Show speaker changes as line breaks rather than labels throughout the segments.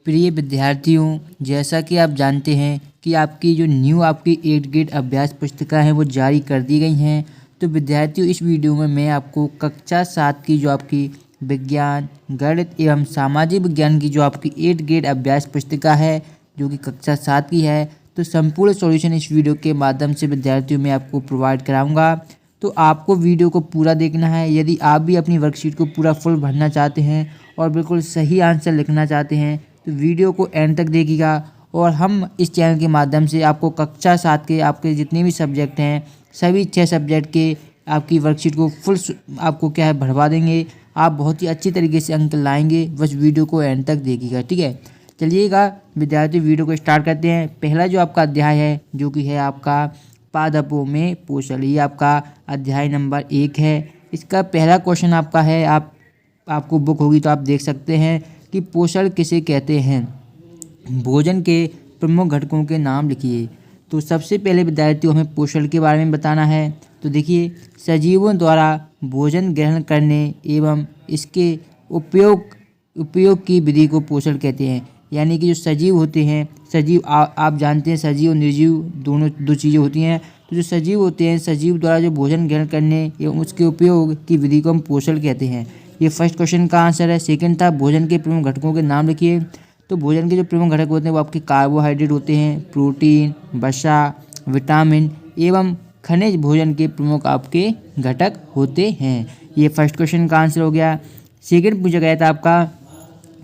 प्रिय विद्यार्थियों, जैसा कि आप जानते हैं कि आपकी जो न्यू आपकी 8th ग्रेड अभ्यास पुस्तिका है वो जारी कर दी गई हैं। तो विद्यार्थियों, इस वीडियो में मैं आपको कक्षा 7 की जो आपकी विज्ञान, गणित एवं सामाजिक विज्ञान की जो आपकी 8th ग्रेड अभ्यास पुस्तिका है जो कि कक्षा 7 की है, तो संपूर्ण सॉल्यूशन इस वीडियो के माध्यम से विद्यार्थियों में आपको प्रोवाइड कराऊंगा। तो आपको वीडियो को पूरा देखना है। यदि आप भी अपनी वर्कशीट को पूरा फुल भरना चाहते हैं और बिल्कुल सही आंसर लिखना चाहते हैं तो वीडियो को एंड तक देखिएगा। और हम इस चैनल के माध्यम से आपको कक्षा 7 के आपके जितने भी सब्जेक्ट हैं सभी 6 सब्जेक्ट के आपकी वर्कशीट को फुल आपको क्या है भरवा देंगे। आप बहुत ही अच्छी तरीके से अंक लाएंगे, बस वीडियो को एंड तक देखिएगा, ठीक है। चलिएगा विद्यार्थी, वीडियो को स्टार्ट करते हैं। पहला जो आपका अध्याय है जो कि है आपका पादपों में पोषण, ये आपका अध्याय नंबर 1 है। इसका पहला क्वेश्चन आपका है, आपको बुक होगी तो आप देख सकते हैं कि पोषण किसे कहते हैं, भोजन के प्रमुख घटकों के नाम लिखिए। तो सबसे पहले विद्यार्थियों हमें पोषण के बारे में बताना है। तो देखिए, सजीवों द्वारा भोजन ग्रहण करने एवं इसके उपयोग की विधि को पोषण कहते हैं। यानी कि जो सजीव होते हैं, सजीव आप जानते हैं सजीव और निर्जीव दोनों दो चीज़ें होती हैं। तो जो सजीव होते हैं, सजीव द्वारा जो भोजन ग्रहण करने एवं उसके उपयोग की विधि को हम पोषण कहते हैं। ये फर्स्ट क्वेश्चन का आंसर है। सेकंड था, भोजन के प्रमुख घटकों के नाम लिखिए। तो भोजन के जो प्रमुख घटक होते हैं वो आपके कार्बोहाइड्रेट होते हैं, प्रोटीन, वसा, विटामिन एवं खनिज भोजन के प्रमुख आपके घटक होते हैं। ये फर्स्ट क्वेश्चन का आंसर हो गया। सेकंड पूछा गया था आपका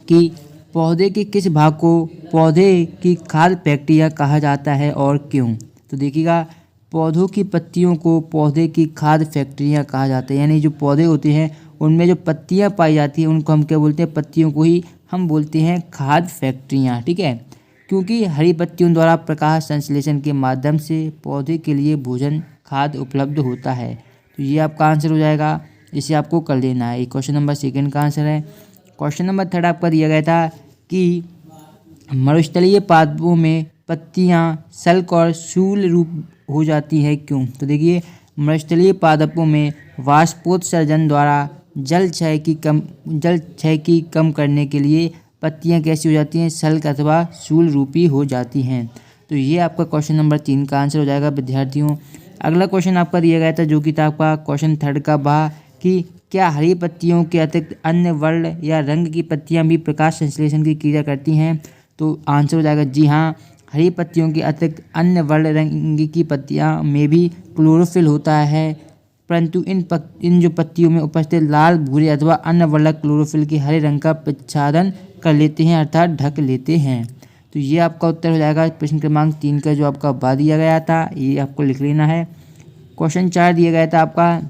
कि पौधे के किस भाग को पौधे की खाद्य प्रक्रिया कहा जाता है और क्यों। तो देखिएगा, पौधों की पत्तियों को पौधे की खाद्य फैक्ट्रियाँ कहा जाता है। यानी जो पौधे होते हैं उनमें जो पत्तियाँ पाई जाती हैं उनको हम क्या बोलते हैं, पत्तियों को ही हम बोलते हैं खाद्य फैक्ट्रियाँ, ठीक है। क्योंकि हरी पत्तियों द्वारा प्रकाश संश्लेषण के माध्यम से पौधे के लिए भोजन खाद्य उपलब्ध होता है। तो ये आपका आंसर हो जाएगा, इसे आपको कर लेना है। ये क्वेश्चन नंबर सेकंड का आंसर है। क्वेश्चन नंबर थर्ड आपका दिया गया था कि मरुस्थलीय पादपों में पत्तियाँ सल्क और शूल रूप हो जाती है, क्यों। तो देखिए, मरुस्थलीय पादपों में वाष्पोत्सर्जन द्वारा जल क्षय की कम करने के लिए पत्तियाँ कैसी हो जाती हैं, सल्क अथवा शूल रूपी हो जाती हैं। तो ये आपका क्वेश्चन नंबर 3 का आंसर हो जाएगा विद्यार्थियों। अगला क्वेश्चन आपका दिया गया था जो कि था आपका क्वेश्चन थर्ड का बा कि क्या हरी पत्तियों के अतिरिक्त अन्य वर्ण या रंग की पत्तियां भी प्रकाश संश्लेषण की क्रिया करती हैं। तो आंसर हो जाएगा जी हाँ, हरी पत्तियों के अतिरिक्त अन्य वर्ण रंग की पत्तियां में भी क्लोरोफिल होता है, परंतु इन जो पत्तियों में उपस्थित लाल, भूरे अथवा अन्य वर्ण क्लोरोफिल के हरे रंग का प्रच्छादन कर लेते हैं, अर्थात ढक लेते हैं। तो ये आपका उत्तर हो जाएगा प्रश्न क्रमांक 3 का जो आपका बा दिया गया था, ये आपको लिख लेना है। क्वेश्चन 4 दिया गया था आपका,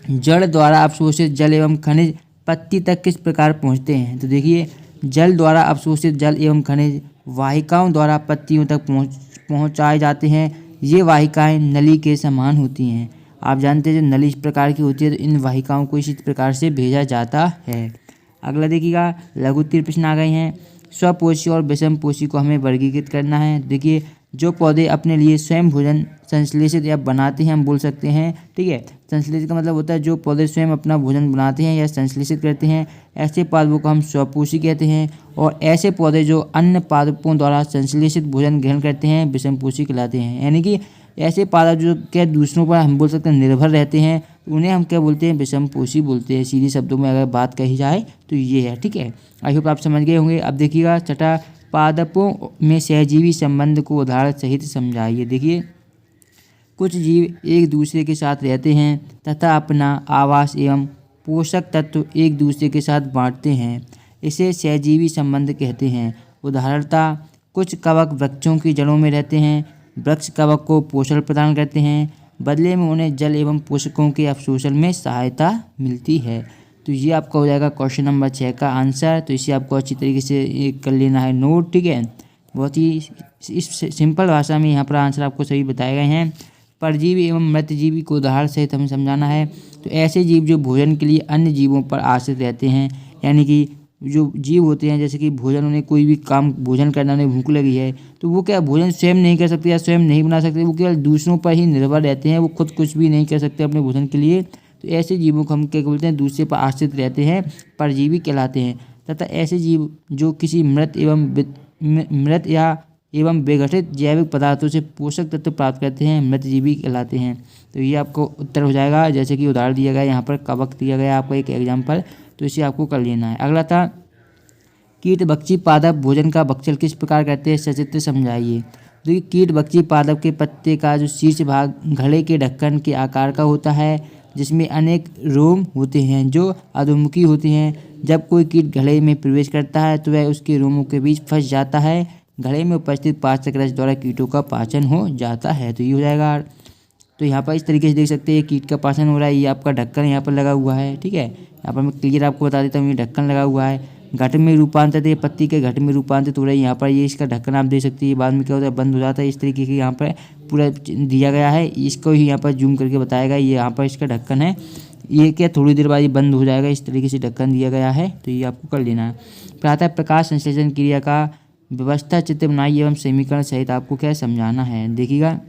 जड़ द्वारा अवशोषित जल एवं खनिज पत्ती तक किस प्रकार पहुंचते हैं। तो देखिए, जल द्वारा अवशोषित जल एवं खनिज वाहिकाओं द्वारा पत्तियों तक पहुंचाए जाते हैं। ये वाहिकाएं नली के समान होती हैं। आप जानते हैं जो नली इस प्रकार की होती है, तो इन वाहिकाओं को इसी प्रकार से भेजा जाता है। अगला देखिएगा, लघु उत्तरीय प्रश्न आ गए हैं। स्वपोषी और विषमपोषी को हमें वर्गीकृत करना है। देखिए, जो पौधे अपने लिए स्वयं भोजन संश्लेषित या बनाते हैं हम बोल सकते हैं, ठीक है। संश्लेषित का मतलब होता है जो पौधे स्वयं अपना भोजन बनाते हैं या संश्लेषित करते हैं, ऐसे पादपों को हम स्वपोषी कहते हैं। और ऐसे पौधे जो अन्य पादपों द्वारा संश्लेषित भोजन ग्रहण करते हैं विषमपोषी कहलाते हैं। यानी कि ऐसे पादप जो क्या दूसरों पर हम बोल सकते हैं निर्भर रहते हैं, उन्हें हम क्या बोलते हैं, विषमपोषी बोलते हैं। सीधी शब्दों में अगर बात कही जाए तो ये है, ठीक है। आई होप आप समझ गए होंगे। अब देखिएगा छठा, पादपों में सहजीवी संबंध को उदाहरण सहित समझाइए। देखिए, कुछ जीव एक दूसरे के साथ रहते हैं तथा अपना आवास एवं पोषक तत्व एक दूसरे के साथ बांटते हैं, इसे सहजीवी संबंध कहते हैं। उदाहरणतः कुछ कवक वृक्षों की जड़ों में रहते हैं, वृक्ष कवक को पोषण प्रदान करते हैं, बदले में उन्हें जल एवं पोषकों के अवशोषण में सहायता मिलती है। तो ये आपका हो जाएगा क्वेश्चन नंबर 6 का आंसर। तो इसे आपको अच्छी तरीके से कर लेना है नोट, ठीक है। बहुत ही इस सिंपल भाषा में यहाँ पर आंसर आपको सही बताए गए हैं। परजीवी एवं मृतजीवी को उदाहरण सहित हमें समझाना है। तो ऐसे जीव जो भोजन के लिए अन्य जीवों पर आश्रित रहते हैं, यानी कि जो जीव होते हैं जैसे कि भोजन, उन्हें कोई भी काम भोजन करना, उन्हें भूख लगी है तो वो क्या भोजन स्वयं नहीं कर सकते या स्वयं नहीं बना सकते, वो केवल दूसरों पर ही निर्भर रहते हैं, वो खुद कुछ भी नहीं कर सकते अपने भोजन के लिए। तो ऐसे जीवों को हम क्या बोलते हैं, दूसरे पर आश्रित रहते हैं, परजीवी कहलाते हैं। तथा ऐसे जीव जो किसी मृत या एवं विघटित जैविक पदार्थों से पोषक तत्व प्राप्त करते हैं मृतजीवी कहलाते हैं। तो ये आपको उत्तर हो जाएगा। जैसे कि उदाहरण दिया गया यहाँ पर कवक दिया गया आपको एक एग्जाम्पल, तो इसे आपको कर लेना है। अगला था कीट बक्षी पादप भोजन का भक्षण किस प्रकार करते हैं, सचित्र समझाइए। देखिए कीट बक्षी पादप के पत्ते का जो शीर्ष भाग घड़े के ढक्कन के आकार का होता है, जिसमें अनेक रोम होते हैं जो अधोमुखी होते हैं। जब कोई कीट घड़े में प्रवेश करता है तो वह उसके रोमों के बीच फंस जाता है। घड़े में उपस्थित पाचक रस द्वारा कीटों का पाचन हो जाता है। तो ये हो जाएगा। तो यहाँ पर इस तरीके से देख सकते हैं कीट का पाचन हो रहा है। ये आपका ढक्कन यहाँ पर लगा हुआ है, ठीक है। यहाँ पर मैं क्लियर आपको बता देता हूँ, ये ढक्कन लगा हुआ है। घट में रूपांतरित, ये पत्ती के घट में रूपांतरित हो रहा है। यहाँ पर ये इसका ढक्कन आप देख सकते हैं, बाद में क्या होता है बंद हो जाता है। इस तरीके से यहाँ पर पूरा दिया गया है, इसको ही यहाँ पर जूम करके बताएगा। ये यहाँ पर इसका ढक्कन है, ये क्या थोड़ी देर बाद ये बंद हो जाएगा। इस तरीके से ढक्कन दिया गया है, तो ये आपको कर लेना है। प्रातः प्रकाश संश्लेषण क्रिया का व्यवस्था चित्र बनाइए एवं समीकरण सहित आपको क्या समझाना है। देखिएगा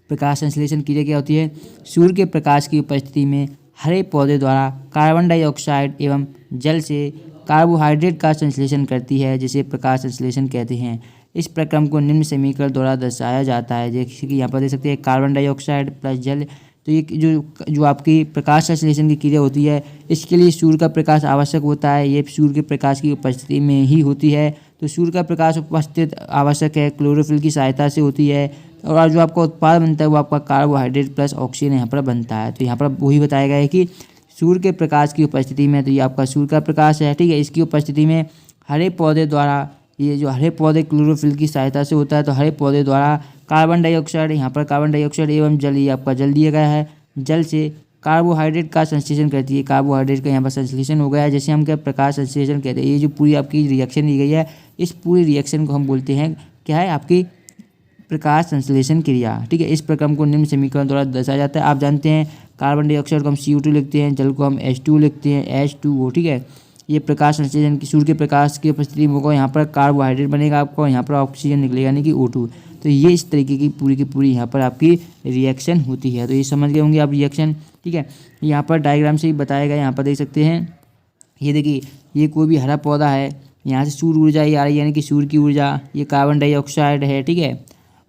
प्रकाश संश्लेषण क्रिया क्या होती है। सूर्य के प्रकाश की उपस्थिति में हरे पौधे द्वारा कार्बन डाइऑक्साइड एवं जल से कार्बोहाइड्रेट का संश्लेषण करती है, जिसे प्रकाश संश्लेषण कहते हैं। इस प्रक्रम को निम्न समीकरण द्वारा दर्शाया जाता है। जैसे कि यहाँ पर देख सकते हैं कार्बन डाइऑक्साइड प्लस जल। तो ये जो आपकी प्रकाश संश्लेषण की क्रिया होती है, इसके लिए सूर्य का प्रकाश आवश्यक होता है। ये सूर्य के प्रकाश की उपस्थिति में ही होती है। तो सूर्य का प्रकाश उपस्थित आवश्यक है, क्लोरोफिल की सहायता से होती है। और जो आपका उत्पाद बनता है वो आपका कार्बोहाइड्रेट प्लस ऑक्सीजन यहाँ पर बनता है। तो यहाँ पर वही बताया गया है कि सूर्य के प्रकाश की उपस्थिति में, तो ये आपका सूर्य का प्रकाश है, ठीक है। इसकी उपस्थिति में हरे पौधे द्वारा, ये जो हरे पौधे क्लोरोफिल की सहायता से होता है, तो हरे पौधे द्वारा कार्बन डाइऑक्साइड, यहाँ पर कार्बन डाइऑक्साइड एवं जल, ये आपका जल दिया गया है, जल से कार्बोहाइड्रेट का संश्लेषण करती है। कार्बोहाइड्रेट का यहाँ पर संश्लेषण हो गया है, जैसे हम क्या प्रकाश संश्लेषण कहते हैं। ये जो पूरी आपकी रिएक्शन दी गई है, इस पूरी रिएक्शन को हम बोलते हैं क्या है, आपकी प्रकाश संश्लेषण क्रिया, ठीक है। इस प्रक्रम को निम्न समीकरण द्वारा दर्शाया जाता है। आप जानते हैं कार्बन डाइऑक्साइड को हम CO2 लिखते हैं, जल को हम H2 लिखते हैं, H2O, ठीक है। ये प्रकाश संश्लेषण की सूर्य के प्रकाश की उपस्थिति में होगा, यहाँ पर कार्बोहाइड्रेट बनेगा आपको, यहाँ पर ऑक्सीजन निकलेगा यानी कि O2। तो ये इस तरीके की पूरी यहाँ पर आपकी रिएक्शन होती है। तो ये समझ गए होंगे आप रिएक्शन, ठीक है। यहाँ पर डायग्राम से ही बताया गया, यहाँ पर देख सकते हैं। ये देखिए ये कोई भी हरा पौधा है, यहाँ से सूर्य ऊर्जा ये आ रही है, यानी कि सूर्य की ऊर्जा, ये कार्बन डाइऑक्साइड है, ठीक है।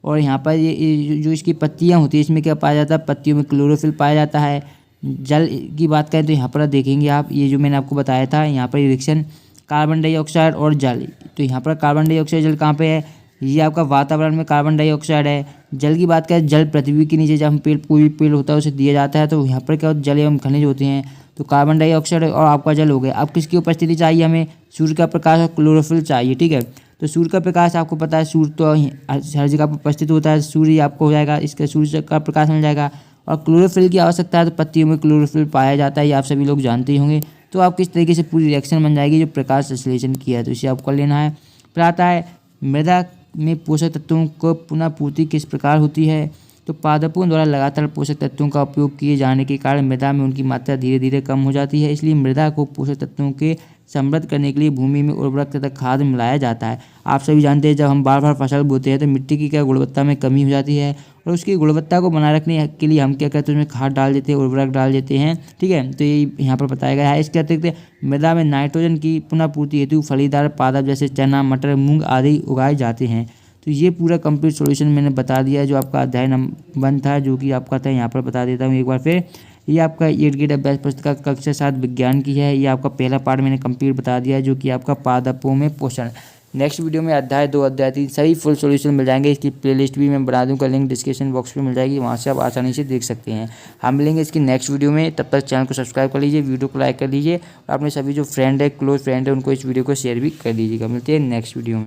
और यहाँ पर ये जो इसकी पत्तियाँ होती है, इसमें क्या पाया जाता है, पत्तियों में क्लोरोफिल पाया जाता है। जल की बात करें तो यहाँ पर देखेंगे आप, ये जो मैंने आपको बताया था, यहाँ पर रिएक्शन कार्बन डाइऑक्साइड और जल। तो यहाँ पर कार्बन डाइऑक्साइड जल कहाँ पे है, ये आपका वातावरण में कार्बन डाइऑक्साइड है। जल की बात करें, जल पृथ्वी के नीचे जब हम कोई भी पेड़ होता है उसे दिया जाता है, तो यहाँ पर क्या होता है, जल एवं खनिज होते हैं। तो कार्बन डाइऑक्साइड और आपका जल हो गया। अब किसकी उपस्थिति चाहिए हमें, सूर्य का प्रकाश और क्लोरोफिल चाहिए, ठीक है। तो सूर्य का प्रकाश आपको पता है, सूर्य तो हर जगह पर उपस्थित होता है, सूर्य आपको हो जाएगा, इसका सूर्य का प्रकाश मिल जाएगा। और क्लोरोफिल की आवश्यकता है, तो पत्तियों में क्लोरोफिल पाया जाता है, ये आप सभी लोग जानते ही होंगे। तो आप किस तरीके से पूरी रिएक्शन बन जाएगी जो प्रकाश संश्लेषण किया है, तो इसे आपको लेना है। फिर आता है मृदा में पोषक तत्वों को पुनः पूर्ति किस प्रकार होती है। तो पादपों द्वारा लगातार पोषक तत्वों का उपयोग किए जाने के कारण मृदा में उनकी मात्रा धीरे धीरे कम हो जाती है। इसलिए मृदा को पोषक तत्वों के समृद्ध करने के लिए भूमि में उर्वरक तथा खाद मिलाया जाता है। आप सभी जानते हैं जब हम बार बार फसल बोते हैं तो मिट्टी की क्या गुणवत्ता में कमी हो जाती है, और उसकी गुणवत्ता को बनाए रखने के लिए हम क्या करते हैं, उसमें खाद डाल देते हैं, उर्वरक डाल देते हैं, ठीक है। तो ये यहाँ पर बताया गया है। इसके अतिरिक्त मृदा में नाइट्रोजन की पुनः पूर्ति हेतु फलीदार पादप जैसे चना, मटर, मूंग आदि उगाए जाते हैं। तो ये पूरा कंप्लीट सॉल्यूशन मैंने बता दिया है, जो आपका अध्याय नंबर 1 था, जो कि आपका था। यहाँ पर बता देता हूँ एक बार फिर। ये आपका 8 ग्रेड अभ्यास पुस्तक कक्षा 7 विज्ञान की है। ये आपका पहला पार्ट मैंने कंप्लीट बता दिया है, जो कि आपका पादपों में पोषण। नेक्स्ट वीडियो में अध्याय 2, अध्याय 3 सभी फुल सॉल्यूशन मिल जाएंगे। इसकी प्लेलिस्ट भी मैं बना दूंगा, लिंक डिस्क्रिप्शन बॉक्स में मिल जाएगी, वहाँ से आप आसानी से देख सकते हैं। हम मिलेंगे इसकी नेक्स्ट वीडियो में, तब तक चैनल को सब्सक्राइब कर लीजिए, वीडियो को लाइक कर लीजिए, और अपने सभी जो फ्रेंड है, क्लोज फ्रेंड है, उनको इस वीडियो को शेयर भी कर दीजिएगा। मिलते हैं नेक्स्ट वीडियो में।